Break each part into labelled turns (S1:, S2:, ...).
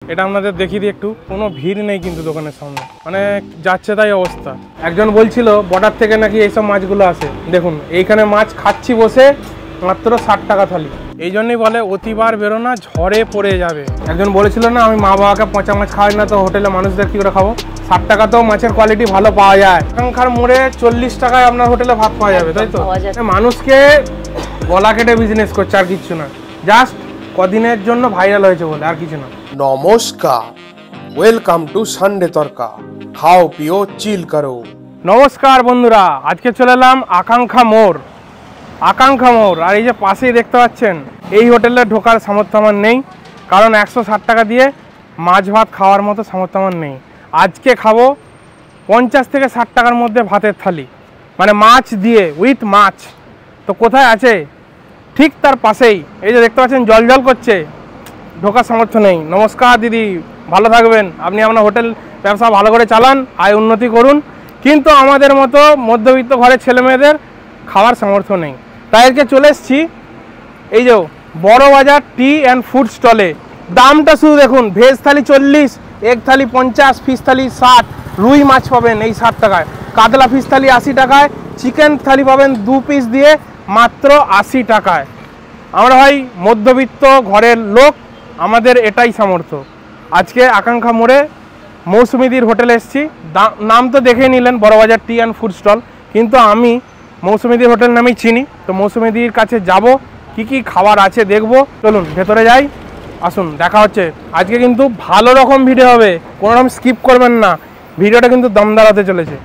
S1: এটা আপনাদের দেখিয়ে দিই একটু, কোনো ভিড় নেই কিন্তু দোকানের সামনে, মানে যাচ্ছে তাই অবস্থা। একজন বলছিল বর্ডার থেকে নাকি এইসব মাছগুলো আসে, দেখুন এইখানে মাছ খাচ্ছি বসে, মাত্র 60 টাকা থালি। এই জন্যই বলে অতিবার বেরো না, ঝড়ে পড়ে যাবে। একজন বলেছিল না আমি মা বাবাকে পচা মাছ খাওয়াই না, তো হোটেলে মানুষদের কি করে খাবো। 60 টাকাতেও মাছের কোয়ালিটি ভালো পাওয়া যায়। আকাঙ্ক্ষার মোড়ে 40 টাকায় আপনার হোটেলে ভাত পাওয়া যাবে, তাই তো? মানুষকে গলা কেটে বিজনেস করছে, আর কিছু না, জাস্ট কদিনের জন্য ভাইরাল হয়েছে বলে, আর কিছু না।
S2: নমস্কার, ওয়েলকাম টু সানডে তরকা। খাও পিও চিল করো।
S1: নমস্কার বন্ধুরা, আজকে চলে এলাম আকাঙ্ক্ষা মোড়। আর এই যে পাশেই দেখতে পাচ্ছেন, এই হোটেলে ঢোকার সামর্থ্য আমার নেই, কারণ 160 টাকা দিয়ে মাছ ভাত খাওয়ার মতো সামর্থ্য আমার নেই। আজকে খাবো 50 থেকে 60 টাকার মধ্যে ভাতের থালি, মানে মাছ দিয়ে, উইথ মাছ। তো কোথায় আছে? ঠিক তার পাশেই, এই যে দেখতে পাচ্ছেন জল জল করছে, ঢোকার সামর্থ্য নেই। নমস্কার দিদি, ভালো থাকবেন, আপনি আপনার হোটেল ব্যবসা ভালো করে চালান, আয় উন্নতি করুন, কিন্তু আমাদের মতো মধ্যবিত্ত ঘরের ছেলে মেয়েদের খাওয়ার সামর্থ্য নেই। তাই আজকে চলে এসেছি এই যে বড় বাজার টি অ্যান্ড ফুড স্টলে। দামটা শুধু দেখুন, ভেজ থালি 40, এগ থালি 50, ফিশ থালি 60, রুই মাছ পাবেন এই 60 টাকায়, কাতলা ফিশ থালি 80 টাকায়, চিকেন থালি পাবেন 2 পিস দিয়ে মাত্র 80 টাকায়। আমরা ভাই মধ্যবিত্ত ঘরের লোক, আমাদের এটাই সামর্থ্য। আজকে আকাঙ্ক্ষা মোড়ে মৌসুমিদির হোটেলে এসেছি। নাম তো দেখে নিলেন, বড়বাজার টি অ্যান্ড ফুড স্টল, কিন্তু আমি মৌসুমিদির হোটেল নামেই চিনি। তো মৌসুমিদির কাছে যাব, কি কি খাবার আছে দেখব, চলুন ভেতরে যাই, আসুন দেখা হচ্ছে। আজকে কিন্তু ভালো রকম ভিডিও হবে, কোনো রকম স্কিপ করবেন না, ভিডিওটা কিন্তু দমদার হতে চলেছে।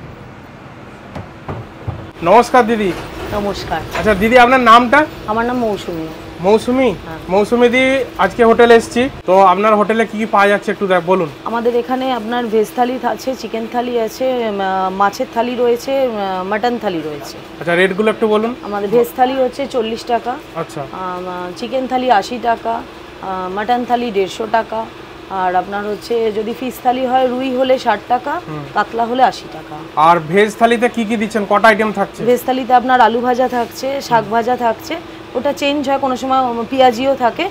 S1: নমস্কার দিদি।
S3: নমস্কার।
S1: আচ্ছা দিদি, আপনার নামটা?
S3: আমার নাম মৌসুমী।
S1: মৌসুমী? মৌসুমী দি, আজকে হোটেলে এসেছি, তো আপনার হোটেলে কি কি পাওয়া যাচ্ছে একটু বলুন।
S3: আমাদের এখানে আপনার ভেজ থালি আছে, চিকেন থালি আছে, মাছের থালি রয়েছে, মাটন থালি রয়েছে।
S1: আচ্ছা রেটগুলো একটু বলুন।
S3: আমাদের ভেজ থালি হচ্ছে 40 টাকা,
S1: আচ্ছা,
S3: চিকেন থালি 80 টাকা, মাটন থালি 150 টাকা, আর আপনার হচ্ছে যদি ফিশ থালি হয়, রুই হলে 60 টাকা, কাতলা হলে 80 টাকা।
S1: আর ভেজ থালিতে কি কি দিচ্ছেন, কটা আইটেম থাকছে?
S3: ভেজ থালিতে আপনার আলু ভাজা থাকছে, শাক ভাজা থাকছে, ওটা চেঞ্জ হয়, কোনো সময় পেঁয়াজিও থাকে,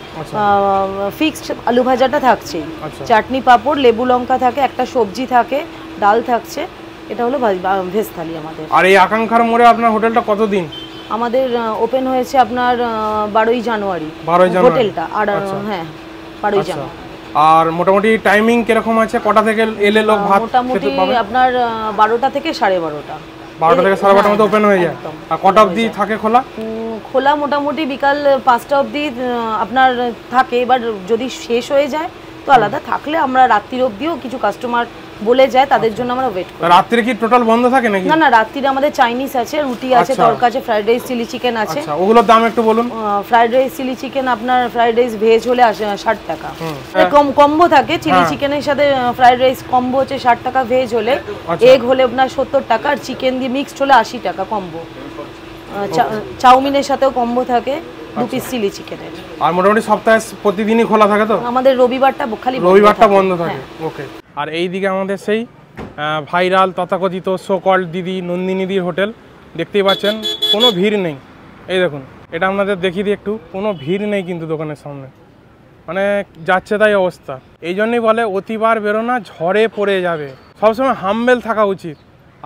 S3: ফিক্সড আলু ভাজাটা থাকছেই, চাটনি পাঁপড় লেবু লঙ্কা থাকে, একটা সবজি থাকে, ডাল থাকছে। এটা হলো ভেজ থালি আমাদের।
S1: আর এই আকাঙ্ক্ষার মোড়ে আপনার হোটেলটা কতদিন?
S3: আমাদের ওপেন হয়েছে আপনার 12ই জানুয়ারি হোটেলটা, আর হ্যাঁ 12ই জানুয়ারি।
S1: আর মোটামুটি টাইমিং কিরকম আছে, কটা থেকে এলে লোক ভাত
S3: মোটামুটি আপনার 12টা থেকে 12:30।
S1: 12টা থেকে 12:30 মধ্যে ওপেন হয়ে যায়। আর কটা অবধি থাকে খোলা?
S3: খোলা মোটামুটি বিকাল 5টা অবধি আপনার থাকে। এবার যদি শেষ হয়ে যায় তো আলাদা, থাকলে আমরা রাত্রির অবধিও কিছু কাস্টমার বলে যায়, তাদের জন্য আমরা ওয়েট করি।
S1: রাত্রে কি টোটাল বন্ধ থাকে নাকি?
S3: না না, রাত্রিরে আমাদের চাইনিজ আছে, রুটি আছে, তড়কা আছে, ফ্রাইড রাইস চিলি চিকেন আছে।
S1: আচ্ছা, ওগুলোর দাম একটু বলুন।
S3: ফ্রাইড রাইস চিলি চিকেন আপনার ফ্রাইড রাইস ভেজ হলে 60 টাকা, কম্বো থাকে, চিলি চিকেনের সাথে ফ্রাইড রাইস কম্বো হচ্ছে 60 টাকা, ভেজ হলে, এগ হলে আপনার 70 টাকা, আর চিকেন দিয়ে মিক্সড হলে 80 টাকা কম্বো। চাউমিনের সাথেও কম্বো থাকে, 2 পিস চিলি চিকেনের।
S1: আর মোটামুটি সপ্তাহে প্রতিদিনই খোলা থাকে তো?
S3: আমাদের রবিবারটা খালি
S1: বন্ধ থাকে। ওকে। আর এইদিকে আমাদের সেই ভাইরাল তথাকথিত সো কল্ড দিদি নন্দিনীদির হোটেল, দেখতেই পাচ্ছেন কোনো ভিড় নেই। এই দেখুন, এটা আপনাদের দেখিয়ে দিই একটু, কোনো ভিড় নেই কিন্তু দোকানের সামনে, মানে যাচ্ছে তাই অবস্থা। এই জন্যই বলে অতিবার বেরো না, ঝড়ে পড়ে যাবে, সবসময় হাম্বেল থাকা উচিত।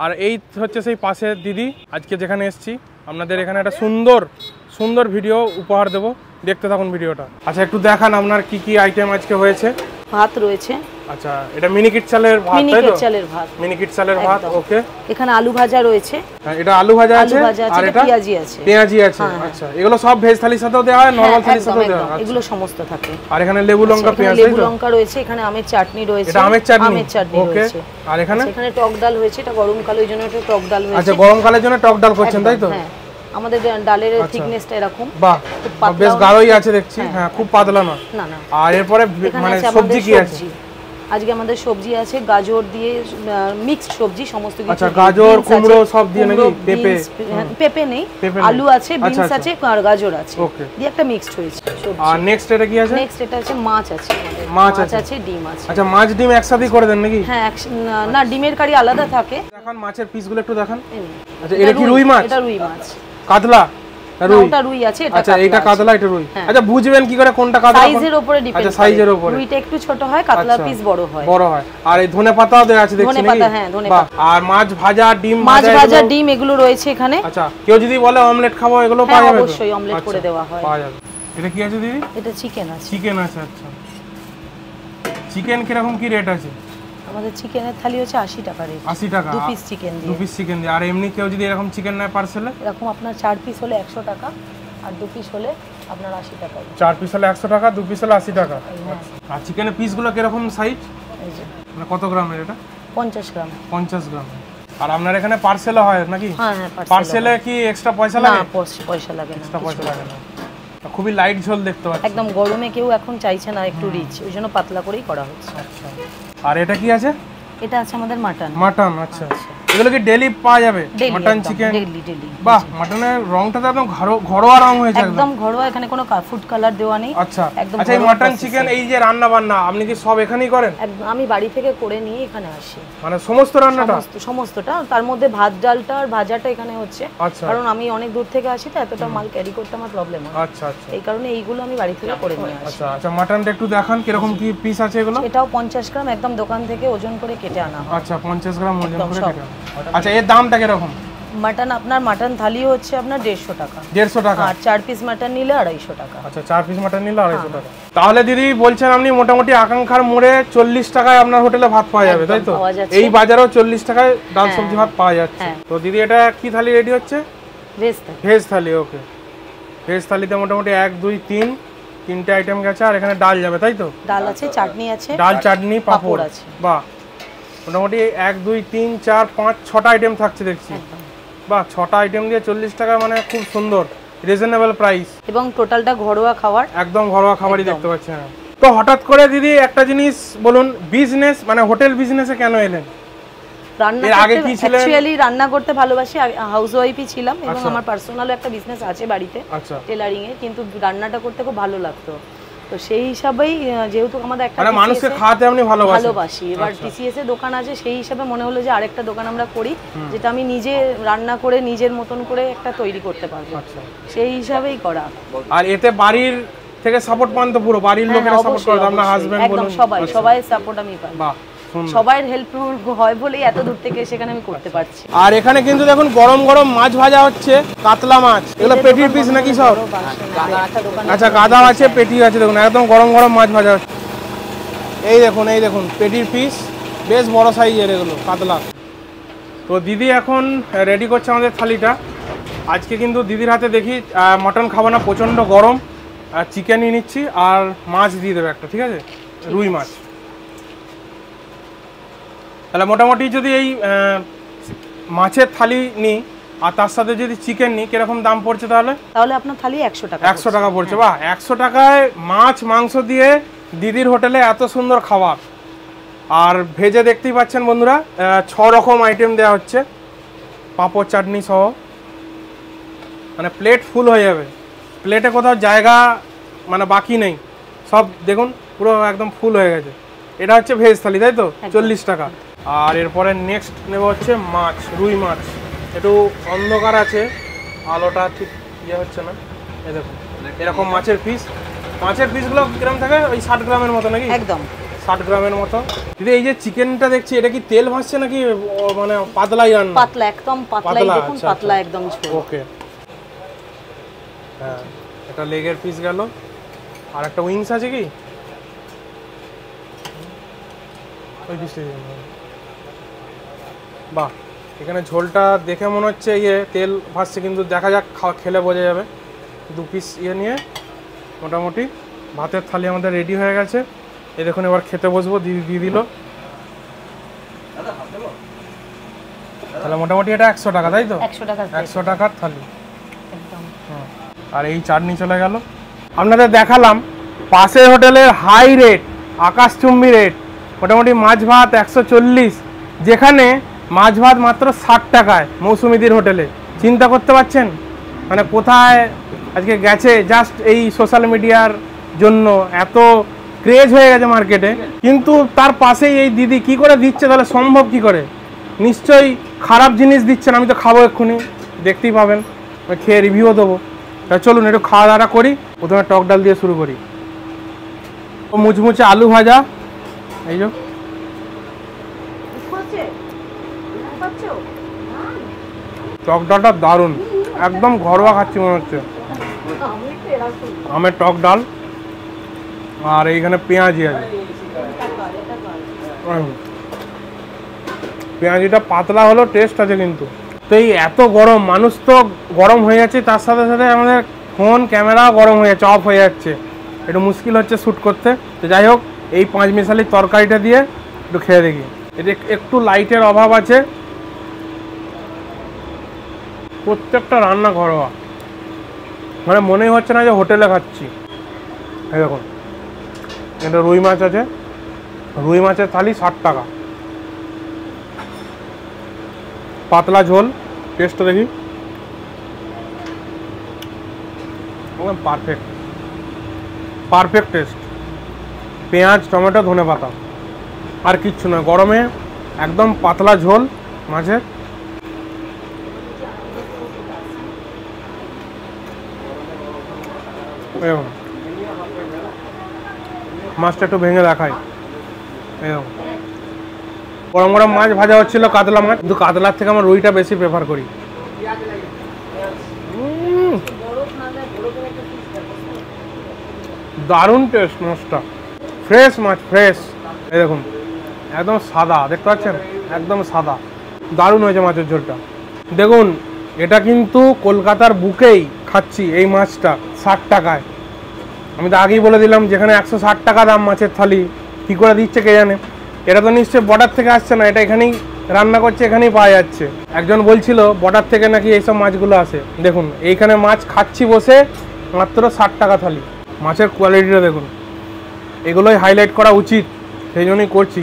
S1: আর এই হচ্ছে সেই পাশের দিদি, আজকে যেখানে এসেছি আপনাদের এখানে একটা সুন্দর ভিডিও উপহার দেবো, দেখতে থাকুন ভিডিওটা। আচ্ছা একটু দেখান আপনার কি কি আইটেম আজকে হয়েছে।
S3: ভাত রয়েছে।
S1: আচ্ছা, এটা মিনিকিট চালের ভাত, মিনিকিট চালের ভাত। ওকে।
S3: এখানে আলু ভাজা রয়েছে।
S1: এটা আলু ভাজা আছে, আর এটা পেঁয়াজি আছে। আচ্ছা, এগুলো সব ভেজ থালির সাথেও দেওয়া হয়, নরমাল থালির সাথেও দেওয়া হয়?
S3: এগুলো সমস্ত থাকে।
S1: আর এখানে লেবু লঙ্কা পেঁয়াজ,
S3: লেবু লঙ্কা রয়েছে, এখানে আমের চাটনি রয়েছে।
S1: এটা আমের চাটনি।
S3: ওকে।
S1: আর এখানে
S3: টক ডাল হয়েছে, এটা গরমকাল, ওই জন্য এটা টক ডাল হয়েছে।
S1: আচ্ছা, গরমকালের জন্য টক ডাল করছেন, তাই তো?
S3: হ্যাঁ, আমাদের ডালের থিকনেসটা এরকম।
S1: বাহ, বেশ গাঢ়ই আছে দেখছি। হ্যাঁ, খুব পাতলা না।
S3: না না।
S1: আর এরপরে মানে সবজি কি আছে?
S3: আজকে আমাদের সবজি আছে, গাজর দিয়ে মিক্সড সবজি সমস্ত কিছু।
S1: আচ্ছা, গাজর কুমড়ো সব দিয়ে নাকি?
S3: পেঁপে নেই, আলু আছে, বিনস আছে, আর গাজর আছে, দিয়ে একটা মিক্সড হয়েছে সবজি।
S1: আর নেক্সট এটা কি আছে?
S3: নেক্সট এটা আছে মাছ আছে,
S1: মাছ আছে, ডিম আছে। আচ্ছা, মাছ ডিম একসাথে করে দেন নাকি?
S3: হ্যাঁ, না ডিমের কারি আলাদা থাকে।
S1: দেখান মাছের পিসগুলো একটু দেখান। আচ্ছা, এটা কি রুই মাছ?
S3: এটা রুই মাছ।
S1: কাতলা? রুই,
S3: ওটা রুই আছে, এটা
S1: আচ্ছা এইটা
S3: কাতলা
S1: কাতলা, এটা রুই।
S3: হ্যাঁ।
S1: আচ্ছা বুঝবেন কি করে কোনটা কাতলা?
S3: সাইজের উপরে ডিপেন্ড
S1: আচ্ছা সাইজের উপরে,
S3: রুইটা একটু ছোট হয়, কাতলা পিস বড় হয়।
S1: বড় হয়। আর এই ধনে পাতাও দেওয়া আছে দেখছি নাকি?
S3: ধনে পাতা, হ্যাঁ ধনে পাতা।
S1: আর মাছ ভাজা, ডিম
S3: মাছ ভাজা,
S1: এগুলো-
S3: ডিম এগুলো রয়েছে এখানে।
S1: আচ্ছা কেউ যদি বলে অমলেট খাবো এগুলো
S3: হ্যাঁ
S1: পাওয়া যাবে তো?
S3: অবশ্যই অমলেট করে দেওয়া হয়।
S1: পাওয়া যাবে। এটা কি আছে দিদি?
S3: এটা চিকেন আছে।
S1: চিকেন আছে, আচ্ছা। চিকেন কিরকম কি রেট আছে?
S3: আমাদের চিকেনের থালি হচ্ছে 80 টাকা রেট।
S1: 80 টাকা
S3: 2 পিস চিকেন দিয়ে।
S1: 2 পিস চিকেন দিয়ে। আর এমনি কেউ যদি এরকম চিকেন নেয় পার্সেলে?
S3: এরকম আপনার 4 পিস হলে 100 টাকা, আর 2 পিস হলে আপনার 80 টাকা।
S1: 4 পিস হলে 100 টাকা, 2 পিস হলে 80 টাকা। আর চিকেনের পিসগুলো কিরকম সাইজ?
S3: এই যে
S1: মানে কত গ্রামের এটা?
S3: 50 গ্রাম।
S1: 50 গ্রাম। আর আপনার এখানে পার্সেলও হয় নাকি?
S3: হ্যাঁ হ্যাঁ
S1: পার্সেলে কি এক্সট্রা পয়সা
S3: না,
S1: লাগে?
S3: পয়সা লাগে না।
S1: এক্সট্রা পয়সা লাগে না। খুবই লাইট ঝোল দেখতে পাচ্ছি।
S3: একদম গরমে কেউ এখন চাইছে না একটু রিচ, ওই জন্য পাতলা করেই করা হচ্ছে।
S1: আচ্ছা। আর এটা কি আছে?
S3: এটা আছে আমাদের মাটন।
S1: মাটন, আচ্ছা। এগুলো কি ডেইলি পাওয়া যাবে? Mutton chicken
S3: daily.
S1: বাহ, মাটনের রংটা তো একদম ঘরোয়া রং হয়েছে একদম।
S3: একদম ঘরোয়া, এখানে কোনো ফুড কালার দেওয়া নেই।
S1: আচ্ছা
S3: একদম
S1: আচ্ছা। এই মাটন চিকেন এই যে রান্না বান্না আপনি কি সব এখানেই করেন?
S3: একদম আমি বাড়ি থেকে করে নিয়ে এখানে আসি।
S1: মানে সমস্ত রান্নাটা?
S3: সমস্তটা, তার মধ্যে ভাত ডালটা আর ভাজাটা এখানে হচ্ছে।
S1: আচ্ছা।
S3: কারণ আমি অনেক দূর থেকে আসি, তো এতটা মাল ক্যারি করতে আমার প্রবলেম হয়।
S1: আচ্ছা আচ্ছা।
S3: এই কারণে এইগুলো আমি বাড়ি থেকে করে নিয়ে আসি।
S1: আচ্ছা আচ্ছা। মাটনটা একটু দেখান কিরকম কি পিস আছে এগুলো?
S3: এটাও 50 গ্রাম একদম দোকান থেকে ওজন করে কেটে আনা হয়।
S1: আচ্ছা 50 গ্রাম ওজন
S3: একদম
S1: করে
S3: সব।
S1: কেটে। আচ্ছা এর দামটা কিরকম?
S3: মাটন আপনার মাটন থালি হচ্ছে আপনার 150 টাকা।
S1: 150 টাকা।
S3: আর 4 পিস মাটন নিলে 250 টাকা।
S1: আচ্ছা 4 পিস মাটন নিলে 250 টাকা। তাহলে দিদি বলছেন আপনি মোটামুটি আকাঙ্ক্ষার মোড়ে 40 টাকায় আপনার হোটেলে ভাত পাওয়া যাবে, তাই তো?
S3: পাওয়া যাচ্ছে।
S1: এই বাজারেও 40 টাকায় ডাল সবজি ভাত পাওয়া যাচ্ছে।
S3: হ্যাঁ।
S1: তো দিদি এটা কি থালি রেডি হচ্ছে? ভেজ থালি। ওকে, ভেজ থালিতে মোটামুটি 1 2 3 তিনটে আইটেম গেছে। আর এখানে ডাল যাবে, তাই তো?
S3: ডাল আছে, চাটনি আছে,
S1: ডাল, চাটনি, পাঁপড়
S3: আছে।
S1: বাহ, মোটামুটি 1 2 3 4 5 6টা আইটেম থাকছে দেখছি। বাহ, 6টা আইটেম দিয়ে 40 টাকা, মানে খুব সুন্দর রিজনেবল প্রাইস।
S3: এবং টোটালটা ঘরোয়া খাবার,
S1: একদম ঘরোয়া খাবারই দেখতে পাচ্ছি। হ্যাঁ। তো হঠাৎ করে দিদি একটা জিনিস বলুন, বিজনেস মানে হোটেল বিজনেসে কেন এলেন?
S3: রান্না
S1: এর আগে কি ছিলেন?
S3: অ্যাকচুয়ালি রান্না করতে ভালোবাসি, হাউস ওয়াইফই ছিলাম এবং আমার পার্সোনাল একটা বিজনেস আছে বাড়িতে
S1: আচ্ছা।
S3: টেলারিং এ, কিন্তু রান্নাটা করতে খুব ভালো লাগতো। তো সেই হিসাবেই যেহেতু আমাদের একটা
S1: মানে মানুষকে খাওয়াতে আপনি
S3: ভালোবাসি, এবার টিসিএস এর দোকান আছে, সেই হিসাবে মনে হলো যে আরেকটা দোকান আমরা করি, যেটা আমি নিজে রান্না করে নিজের মতন করে একটা তৈরি করতে পারবো।
S1: আচ্ছা।
S3: সেই হিসাবেই করা।
S1: আর এতে বাড়ির থেকে সাপোর্ট পান তো? পুরো বাড়ির লোকেরা সাপোর্ট করে? আপনার হাজবেন্ড
S3: একদম
S1: বলুন?
S3: সবাই সাপোর্ট আমি পাই।
S1: বাহ, সুন্দর।
S3: সবার হেল্প হয় বলেই এত দূর থেকে সেখানে আমি করতে পারছি।
S1: আর এখানে কিন্তু দেখুন গরম গরম মাছ ভাজা হচ্ছে, কাতলা মাছ। এগুলো পেটির পিস নাকি সব? আচ্ছা, গাদা আছে, পেটি আছে, দেখুন একদম গরম গরম মাছ ভাজা হচ্ছে। এই দেখুন পেটির পিস, বেশ বড় সাইজের এগুলো কাতলা। তো দিদি এখন রেডি করছে আমাদের থালিটা। আজকে কিন্তু দিদির হাতে দেখি মটন খাবো না, প্রচণ্ড গরম। চিকেনই নিচ্ছি আর মাছ দিয়ে দেবে একটা, ঠিক আছে? রুই মাছ। তাহলে মোটামুটি যদি এই মাছের থালি নিই আর তার সাথে যদি চিকেন নিই, কিরকম দাম পড়ছে তাহলে?
S3: তাহলে আপনার থালি 100 টাকা।
S1: 100 টাকা পড়ছে। বাহ, 100 টাকায় মাছ মাংস দিয়ে দিদির হোটেলে এত সুন্দর খাবার। আর ভেজে দেখতেই পাচ্ছেন বন্ধুরা, 6 রকম আইটেম দেওয়া হচ্ছে, পাঁপড় চাটনি সহ। মানে প্লেট ফুল হয়ে যাবে, প্লেটে কোথাও জায়গা মানে বাকি নেই, সব দেখুন পুরো একদম ফুল হয়ে গেছে। এটা হচ্ছে ভেজ থালি, তাই তো? 40 টাকা। আর এরপরে নেক্সট নেব হচ্ছে মাছ, রুই মাছ। একটু অন্ধকার আছে, আলোটা ঠিক ইয়ে হচ্ছে না। এই দেখুন এরকম মাছের পিস। মাছের পিসগুলো কিরকম থাকে? ওই 60 গ্রামের মতো নাকি?
S3: একদম
S1: 60 গ্রামের মতো। দিদি এই যে চিকেনটা দেখছি, এটা কি তেল ভাসছে নাকি মানে পাতলাই রান্না?
S3: পাতলা, একদম পাতলাই, দেখুন পাতলা একদম ঝোল।
S1: ওকে। হ্যাঁ, এটা লেগের পিস গেল। আর একটা উইংস আছে কি? ওই পিসটা দিন। বাহ, এখানে ঝোলটা দেখে মনে হচ্ছে ইয়ে তেল ভাসছে, কিন্তু দেখা যাক, খেলে বোঝা যাবে। 2 পিস ইয়ে নিয়ে মোটামুটি ভাতের থালি আমাদের রেডি হয়ে গেছে। এই দেখুন এবার খেতে বসবো, দিয়ে দিল। তাহলে মোটামুটি এটা 100 টাকা, তাই তো? 100 টাকার থালি
S3: একদম।
S1: আর এই চাটনি চলে গেল। আপনাদের দেখালাম পাশের হোটেলের হাই রেট, আকাশচুম্বী রেট। মোটামুটি মাছ ভাত 140, যেখানে মাছ ভাত মাত্র 60 টাকায় মৌসুমীদির হোটেলে। চিন্তা করতে পারছেন মানে কোথায় আজকে গেছে? জাস্ট এই সোশ্যাল মিডিয়ার জন্য এত ক্রেজ হয়ে গেছে মার্কেটে, কিন্তু তার পাশেই এই দিদি কি করে দিচ্ছে? তাহলে সম্ভব কি করে? নিশ্চয়ই খারাপ জিনিস দিচ্ছেন। আমি তো খাবো এক্ষুনি, দেখতেই পাবেন, খেয়ে রিভিউও দেবো। তা চলুন একটু খাওয়া দাওয়া করি। প্রথমে টক ডাল দিয়ে শুরু করি। মুচমুচে আলু ভাজা, এই যে টক ডালটা দারুণ, একদম ঘরোয়া খাচ্ছি মনে হচ্ছে। আমের টক ডাল, আর এইখানে পেঁয়াজি আছে। পেঁয়াজিটা পাতলা হলো, টেস্ট আছে কিন্তু। তো এই এত গরম, মানুষ তো গরম হয়ে যাচ্ছে, তার সাথে সাথে আমাদের ফোন ক্যামেরাও গরম হয়ে যাচ্ছে, অফ হয়ে যাচ্ছে, একটু মুশকিল হচ্ছে শ্যুট করতে। তো যাই হোক, এই 5 মিশালির তরকারিটা দিয়ে একটু খেয়ে দেখি। এটা একটু লাইটের অভাব আছে, প্রত্যেকটা রান্না ঘরোয়া, মানে মনেই হচ্ছে না যে হোটেলে খাচ্ছি। এই দেখুন, এটা রুই মাছ আছে, রুই মাছের থালি 60 টাকা, পাতলা ঝোল, টেস্টটা দেখি, পারফেক্ট পারফেক্ট টেস্ট। পেঁয়াজ, টমেটো, ধনেপাতা, আর কিচ্ছু না। গরমে একদম পাতলা ঝোল মাছের। মাছটা একটু ভেঙে দেখায়। গরম গরম মাছ ভাজা হচ্ছিল, কাতলা মাছ, কিন্তু কাতলার থেকে আমার রুইটা বেশি প্রেফার করি। দারুণ টেস্ট মাছটা, ফ্রেশ মাছ, ফ্রেশ। এই দেখুন, একদম সাদা, দেখতে পাচ্ছেন, একদম সাদা, দারুণ হয়েছে মাছের ঝোলটা। দেখুন, এটা কিন্তু কলকাতার বুকেই খাচ্ছি এই মাছটা 60 টাকায়। আমি তো আগেই বলে দিলাম, যেখানে 160 টাকা দাম মাছের থালি, কী করে দিচ্ছে কে জানে। এটা তো নিশ্চয়ই বর্ডার থেকে আসছে না, এটা এখানেই রান্না করছে, এখানেই পাওয়া যাচ্ছে। একজন বলছিল বর্ডার থেকে নাকি এইসব মাছগুলো আসে। দেখুন, এইখানে মাছ খাচ্ছি বসে, মাত্র 60 টাকা থালি। মাছের কোয়ালিটিটা দেখুন, এগুলোই হাইলাইট করা উচিত, সেই জন্যই করছি।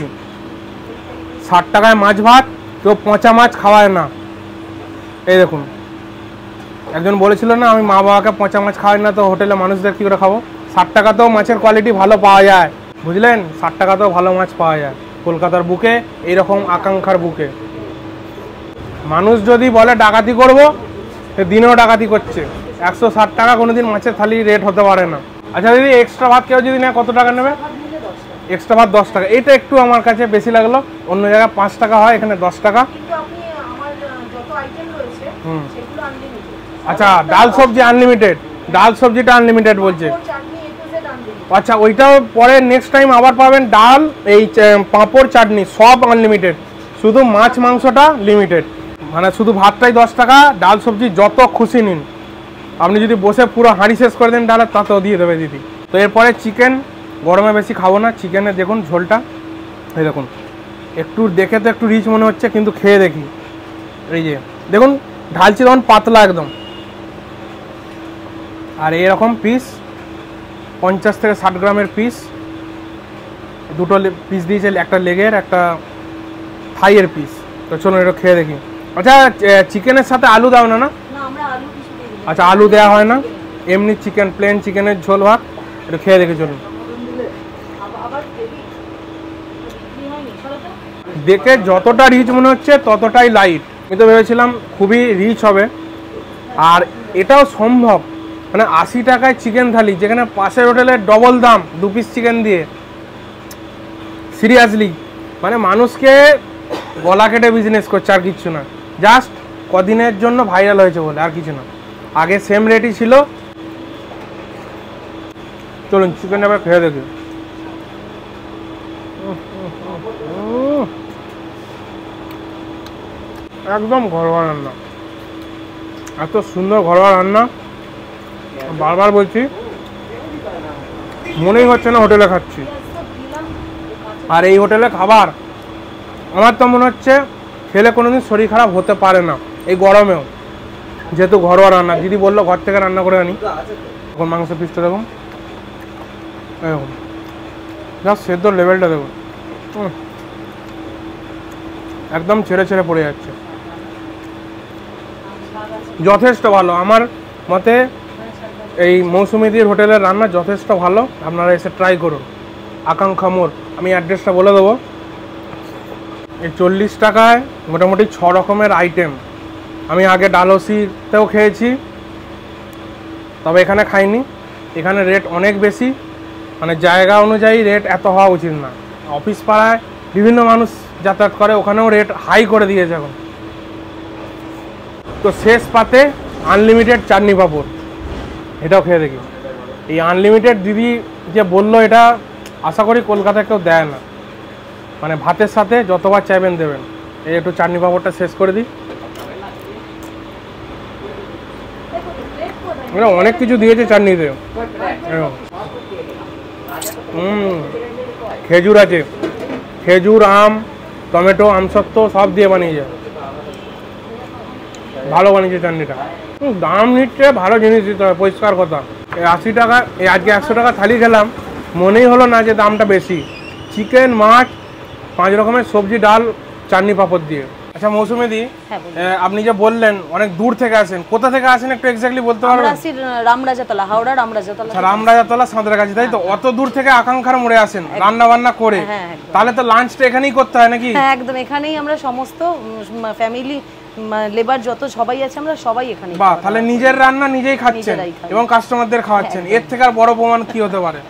S1: 60 টাকায় মাছ ভাত, কেউ পচা মাছ খাওয়ায় না। এই দেখুন, একজন বলেছিল না, আমি মা বাবাকে পচা মাছ খাওয়াই না, তো হোটেলে মানুষদের কী করে খাবো। 60 টাকাতেও মাছের কোয়ালিটি ভালো পাওয়া যায়, বুঝলেন, 60 টাকাতেও ভালো মাছ পাওয়া যায় কলকাতার বুকে, এইরকম আকাঙ্ক্ষার বুকে। মানুষ যদি বলে ডাকাতি করবো, দিনেও ডাকাতি করছে। 160 টাকা কোনোদিন মাছের থালি রেট হতে পারে না। আচ্ছা দিদি, এক্সট্রা ভাত কেউ যদি নেয় কত টাকা নেবে? এক্সট্রা ভাত 10 টাকা। এটা একটু আমার কাছে বেশি লাগলো, অন্য জায়গায় 5 টাকা হয়, এখানে 10 টাকা। আচ্ছা, ডাল সবজি আনলিমিটেড, ডাল সবজিটা আনলিমিটেড বলছে। আচ্ছা, ওইটাও পরে নেক্সট টাইম আবার পাবেন। ডাল, এই পাঁপড়, চাটনি সব আনলিমিটেড, শুধু মাছ মাংসটা লিমিটেড। মানে শুধু ভাতটাই 10 টাকা, ডাল সবজি যত খুশি নিন। আপনি যদি বসে পুরো হাঁড়ি শেষ করে দেন ডালের, তাতেও দিয়ে দেবে দিদি। তো এরপরে চিকেন, গরমে বেশি খাবো না। চিকেনের দেখুন ঝোলটা, এই দেখুন, একটু দেখে তো একটু রিচ মনে হচ্ছে, কিন্তু খেয়ে দেখি। এই যে দেখুন, ঢালছি তখন পাতলা একদম। আর এরকম পিস 50 থেকে 60 গ্রামের পিস, দুটো পিস দিয়েছে, একটা লেগের, একটা থাইয়ের পিস। তো চলুন এটা খেয়ে দেখি। আচ্ছা, চিকেনের সাথে আলু দাও না? না, আচ্ছা, আলু দেওয়া হয় না, এমনি চিকেন, প্লেন চিকেনের ঝোল ভাত। এটা খেয়ে দেখি, চলুন। দেখে যতটা রিচ মনে হচ্ছে ততটাই লাইট। আমি তো ভেবেছিলাম খুবই রিচ হবে, আর এটাও সম্ভব। মানে 80 টাকায় চিকেন থালি, যেখানে পাশের হোটেলে ডবল দাম 2 পিস চিকেন দিয়ে। সিরিয়াসলি, মানে মানুষকে গলা কেটে বিজনেস করছে, আর কিচ্ছু না। জাস্ট কদিনের জন্য ভাইরাল হয়েছে বলে, আর কিছু না। আগে সেম রেটই ছিল। চলুন চিকেন আবার খেয়ে দেখি। একদম ঘরোয়া রান্না, এত সুন্দর ঘরোয়া রান্না, বারবার বলছি, মনেই হচ্ছে না হোটেলে খাচ্ছি। আর এই হোটেলে খাবার আমার তো মনে হচ্ছে খেলে কোনোদিন শরীর খারাপ হতে পারে না, এই গরমেও, যেহেতু ঘরোয়া রান্না। দিদি বললো ঘর থেকে রান্না করে আনি। এখন মাংসের পিসটা দেখুন, এরকম যা সেদ্ধর লেভেলটা দেখুন, একদম ছেড়ে ছেড়ে পড়ে যাচ্ছে। যথেষ্ট ভালো আমার মতে। এই মৌসুমীদির হোটেলের রান্না যথেষ্ট ভালো, আপনারা এসে ট্রাই করুন। আকাঙ্ক্ষা মোড়, আমি অ্যাড্রেসটা বলে দেবো। এই 40 টাকায় মোটামুটি 6 রকমের আইটেম। আমি আগে ডালহৌসিতেও খেয়েছি, তবে এখানে খাইনি, এখানে রেট অনেক বেশি, মানে জায়গা অনুযায়ী রেট এত হওয়া উচিত না। অফিস পাড়ায় বিভিন্ন মানুষ যাতায়াত করে, ওখানেও রেট হাই করে দিয়েছে এখন। তো শেষ পাতে আনলিমিটেড চাটনি পাঁপড়, এটাও খেয়ে দেখি। এই আনলিমিটেড দিদি যে বললো, এটা আশা করি কলকাতায় কেউ দেয় না, মানে ভাতের সাথে যতবার চাইবেন দেবেন। এই একটু চাটনি পাঁপড়টা শেষ করে দিই। এটা অনেক কিছু দিয়েছে চাটনিতে। খেজুর আছে, খেজুর, আম, টমেটো, আমসত্ত্ব সব দিয়ে বানিয়েছে, ভালো বানিয়েছে চাটনিটা। দাম নিচ্ছে, ভালো জিনিস দিতে হবে, পরিষ্কার কথা। এই 80 টাকা, এই আজকে 100 টাকা থালি খেলাম, মনেই হলো না যে দামটা বেশি। চিকেন, মাছ, 5 রকমের সবজি, ডাল, চাটনি পাঁপড় দিয়ে। আচ্ছা মৌসুমীদি, আপনি যে বললেন অনেক দূর থেকে আসেন, কোথা থেকে আসেন একটু এক্স্যাক্টলি বলতে পারবেন?
S3: আমরা আসি রামরাজাতলা, হাওড়া রামরাজাতলা।
S1: আচ্ছা, রামরাজাতলা, সাঁতরাগাছি, তাই তো? অত দূর থেকে আকাঙ্ক্ষার মোড়ে আসেন রান্না বান্না করে, তাহলে তো লাঞ্চটা এখানেই করতে হয় নাকি?
S3: হ্যাঁ একদম, এখানেই আমরা সমস্ত ফ্যামিলি, লেবার যত সবাই আছে আমরা সবাই এখানে।
S1: বাহ, তাহলে নিজের রান্না নিজেই খাচ্ছেন এবং কাস্টমারদের খাওয়াচ্ছেন, এর থেকে আর বড় প্রমাণ কি হতে পারে?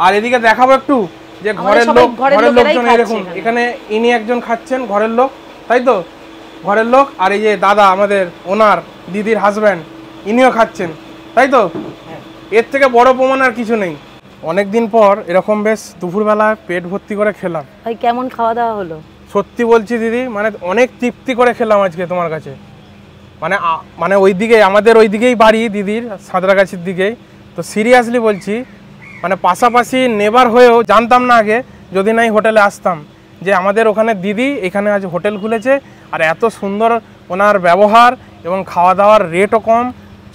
S1: আর এদিকে দেখাবো একটু যে ঘরের লোকজন, এরকম এখানে ইনি একজন খাচ্ছেন, ঘরের লোক, তাই তো? ঘরের লোক। আর এই যে দাদা আমাদের ওনার দিদির হাজব্যান্ড, ইনিও খাচ্ছেন, তাই তো? এর থেকে বড় প্রমাণ আর কিছু নেই। অনেকদিন পর এরকম বেশ দুপুরবেলায় পেট ভর্তি করে খেলাম।
S3: ভাই কেমন খাওয়া দাওয়া হলো?
S1: সত্যি বলছি দিদি, মানে অনেক তৃপ্তি করে খেলাম আজকে তোমার কাছে। মানে ওইদিকে আমাদের ওইদিকেই বাড়ি দিদির, সাঁতরাগাছির দিকেই। তো সিরিয়াসলি বলছি, মানে পাশাপাশি নেবার হয়েও জানতাম না আগে, যদি না এই হোটেলে আসতাম, যে আমাদের ওখানে দিদি এখানে আজ হোটেল খুলেছে, আর এত সুন্দর ওনার ব্যবহার এবং খাওয়া দাওয়ার রেটও কম।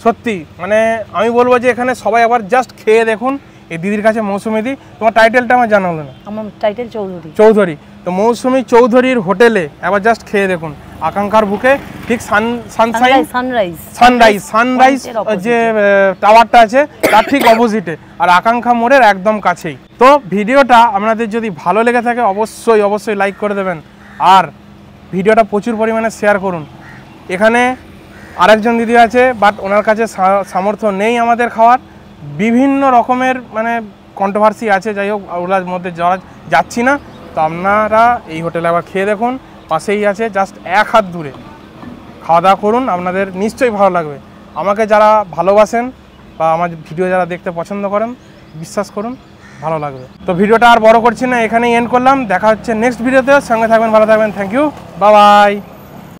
S1: সত্যি মানে আমি বলবো যে এখানে সবাই আবার জাস্ট খেয়ে দেখুন এই দিদির কাছে। মৌসুমীদি, তোমার টাইটেলটা আমার জানা হলো না।
S3: আমার টাইটেল চৌধুরী।
S1: চৌধুরী। তো মৌসুমী চৌধুরীর হোটেলে একবার জাস্ট খেয়ে দেখুন, আকাঙ্ক্ষার বুকে, ঠিক সানরাইজ যে টাওয়ারটা আছে তার ঠিক অপোজিটে, আর আকাঙ্ক্ষা মোড়ের একদম কাছেই। তো ভিডিওটা আপনাদের যদি ভালো লেগে থাকে অবশ্যই লাইক করে দেবেন, আর ভিডিওটা প্রচুর পরিমাণে শেয়ার করুন। এখানে আরেকজন দিদি আছে, বাট ওনার কাছে সামর্থ্য নেই আমাদের খাওয়ার, বিভিন্ন রকমের মানে কন্ট্রোভার্সি আছে, যাই হোক ওগুলোর মধ্যে যাচ্ছি না। তো আপনারা এই হোটেলে আবার খেয়ে দেখুন, পাশেই আছে, জাস্ট 1 হাত দূরে। খাওয়া দাওয়া করুন, আপনাদের নিশ্চয়ই ভালো লাগবে। আমাকে যারা ভালোবাসেন বা আমার ভিডিও যারা দেখতে পছন্দ করেন, বিশ্বাস করুন ভালো লাগবে। তো ভিডিওটা আর বড় করছি না, এখানেই এন্ড করলাম। দেখা হচ্ছে নেক্সট ভিডিওতে, সঙ্গে থাকবেন, ভালো থাকবেন। Thank you, bye by.